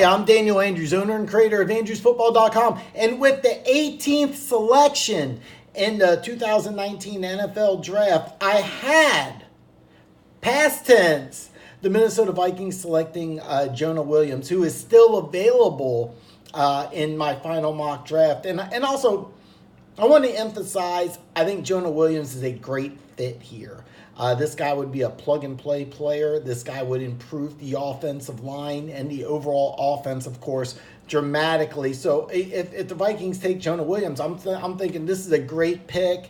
Hi, I'm Daniel Andrews, owner and creator of Andrewsfootball.com. And with the 18th selection in the 2019 NFL Draft, I had, past tense, the Minnesota Vikings selecting Jonah Williams, who is still available in my final mock draft. And also, I want to emphasize, I think Jonah Williams is a great fit here. This guy would be a plug-and-play player. This guy would improve the offensive line and the overall offense, of course, dramatically. So if the Vikings take Jonah Williams, I'm thinking this is a great pick.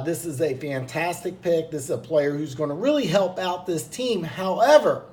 This is a fantastic pick. This is a player who's going to really help out this team. However,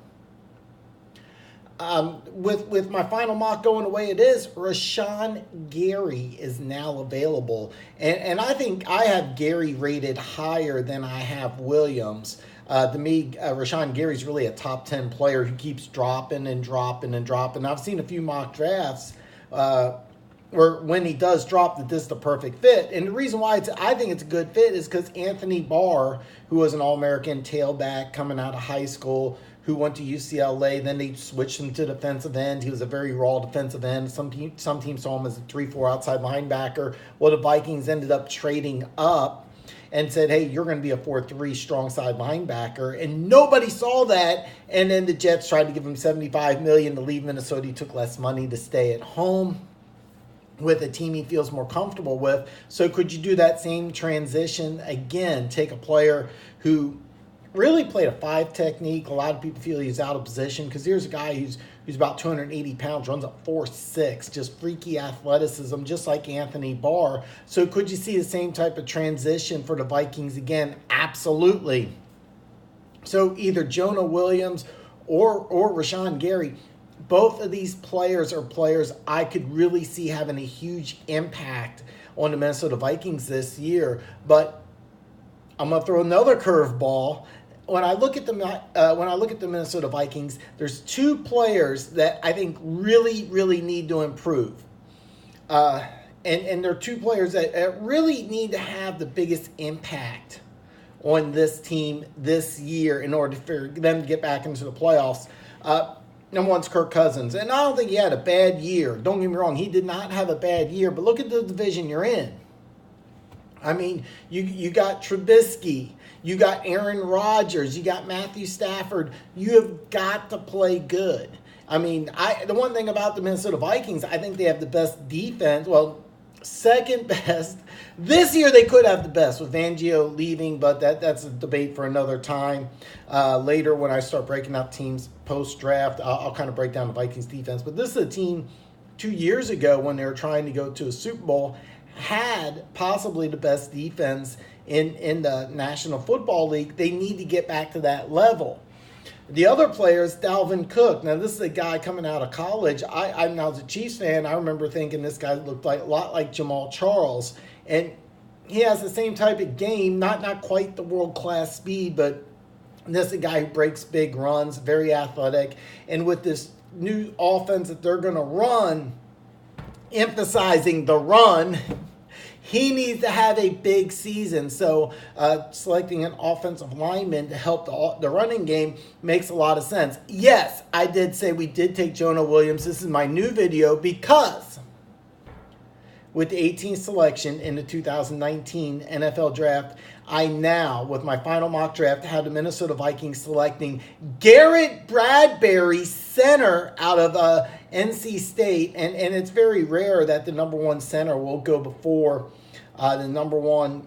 with my final mock going the way it is, Rashawn Gary is now available. And I think I have Gary rated higher than I have Williams. To me, Rashawn Gary's really a top 10 player who keeps dropping and dropping and dropping. I've seen a few mock drafts where when he does drop, that this is the perfect fit. And the reason why I think it's a good fit is because Anthony Barr, who was an All-American tailback coming out of high school, who went to UCLA, then they switched him to defensive end. He was a very raw defensive end. Some teams saw him as a 3-4 outside linebacker. Well, the Vikings ended up trading up and said, hey, you're going to be a 4-3 strong side linebacker. And nobody saw that. And then the Jets tried to give him $75 million to leave Minnesota. He took less money to stay at home with a team he feels more comfortable with. So could you do that same transition again? Take a player who really played a 5 technique. A lot of people feel he's out of position because here's a guy who's about 280 pounds, runs up 4'6", just freaky athleticism, just like Anthony Barr. So could you see the same type of transition for the Vikings again? Absolutely. So either Jonah Williams or Rashawn Gary, both of these players are players I could really see having a huge impact on the Minnesota Vikings this year. But I'm going to throw another curveball. When I look at the Minnesota Vikings, there's 2 players that I think really, really need to improve. And they're 2 players that really need to have the biggest impact on this team this year in order for them to get back into the playoffs. Number one's Kirk Cousins. And I don't think he had a bad year. Don't get me wrong. He did not have a bad year. But look at the division you're in. I mean, you got Trubisky. You got Aaron Rodgers. You got Matthew Stafford. You have got to play good. I mean, the one thing about the Minnesota Vikings, I think they have the best defense. Well, second best. This year they could have the best with Fangio leaving, but that's a debate for another time. Later when I start breaking out teams post-draft, I'll kind of break down the Vikings defense. But this is a team 2 years ago when they were trying to go to a Super Bowl, had possibly the best defense in the National Football League. They need to get back to that level. The other player is Dalvin Cook. Now, this is a guy coming out of college. I was a Chiefs fan. I remember thinking this guy looked like a lot like Jamal Charles. And he has the same type of game, not quite the world-class speed, but this is a guy who breaks big runs, very athletic. And with this new offense that they're going to run, emphasizing the run, he needs to have a big season. So selecting an offensive lineman to help the running game makes a lot of sense. Yes, I did say we did take Jonah Williams. This is my new video because with the 18th selection in the 2019 NFL Draft, I now, with my final mock draft, have the Minnesota Vikings selecting Garrett Bradbury, center out of NC State. And it's very rare that the number 1 center will go before the number 1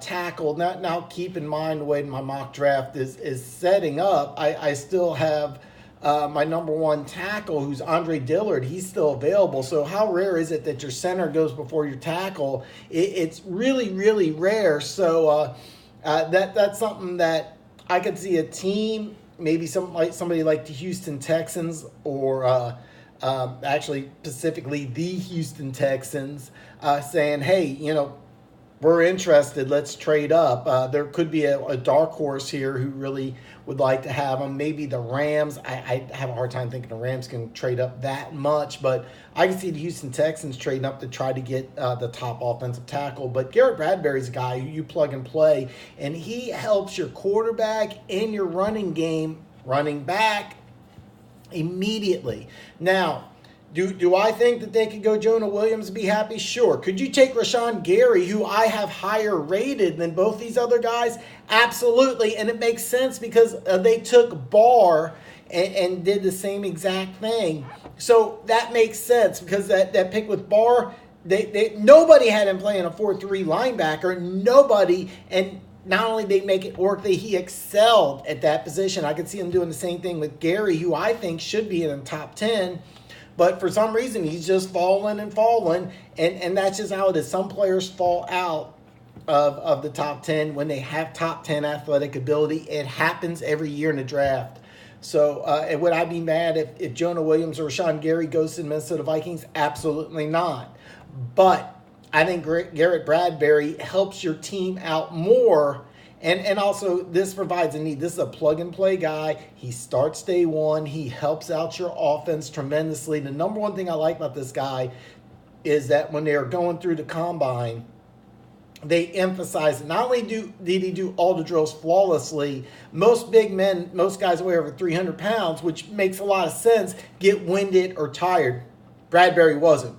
tackle. Now, keep in mind the way my mock draft is setting up. I still have my number 1 tackle, who's Andre Dillard. He's still available. So how rare is it that your center goes before your tackle? It's really, really rare. So that's something that I could see a team, maybe somebody like the Houston Texans, or actually specifically the Houston Texans, saying, hey, we're interested, let's trade up. There could be a dark horse here who really would like to have him. Maybe the Rams. I have a hard time thinking the Rams can trade up that much, but I can see the Houston Texans trading up to try to get the top offensive tackle. But Garrett Bradbury's a guy who you plug and play, and he helps your quarterback and your running game, running back, immediately. Now, do I think that they could go Jonah Williams and be happy? Sure. Could you take Rashawn Gary, who I have higher rated than both these other guys? Absolutely. And it makes sense because they took Barr and did the same exact thing. So that makes sense because that pick with Barr, nobody had him playing a 4-3 linebacker. Nobody. And not only did they make it work, he excelled at that position. I could see him doing the same thing with Gary, who I think should be in the top 10. But for some reason, he's just falling. And that's just how it is. Some players fall out of the top 10 when they have top 10 athletic ability. It happens every year in the draft. So would I be mad if Jonah Williams or Rashawn Gary goes to the Minnesota Vikings? Absolutely not. But I think Garrett Bradbury helps your team out more. And also, this provides a need. This is a plug-and-play guy. He starts day one. He helps out your offense tremendously. The number one thing I like about this guy is that when they are going through the combine, they emphasize that not only did he do all the drills flawlessly, most big men, most guys weigh over 300 pounds, which makes a lot of sense, get winded or tired. Bradbury wasn't.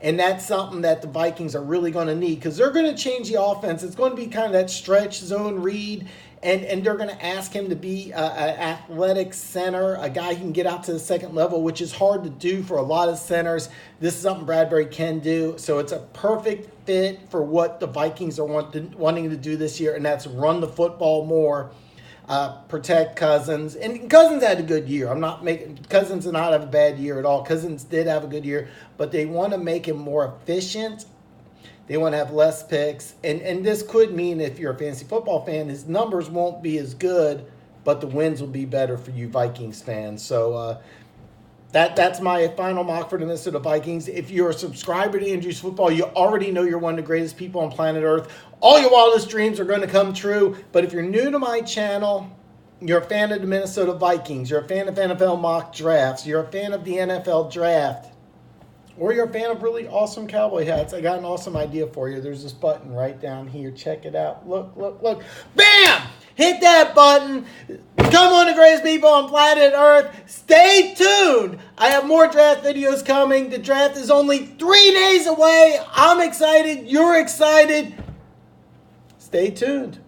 And that's something that the Vikings are really going to need because they're going to change the offense. It's going to be kind of that stretch zone read, and they're going to ask him to be an athletic center, a guy who can get out to the second level, which is hard to do for a lot of centers. This is something Bradbury can do. So it's a perfect fit for what the Vikings are wanting to do this year, and that's run the football more. Protect Cousins. And Cousins had a good year. Cousins did not have a bad year at all. Cousins did have a good year, but they want to make him more efficient. They want to have less picks. And this could mean, if you're a fantasy football fan, his numbers won't be as good, but the wins will be better for you Vikings fans. So that's my final mock for the Minnesota Vikings. If you're a subscriber to Andrews Football, you already know you're one of the greatest people on planet Earth. All your wildest dreams are going to come true. But if you're new to my channel, you're a fan of the Minnesota Vikings, you're a fan of NFL mock drafts, you're a fan of the NFL draft, or you're a fan of really awesome cowboy hats, I got an awesome idea for you. There's this button right down here. Check it out. Look. Bam! Hit that button. Come on, the greatest people on planet Earth. Stay tuned. I have more draft videos coming. The draft is only 3 days away. I'm excited. You're excited. Stay tuned.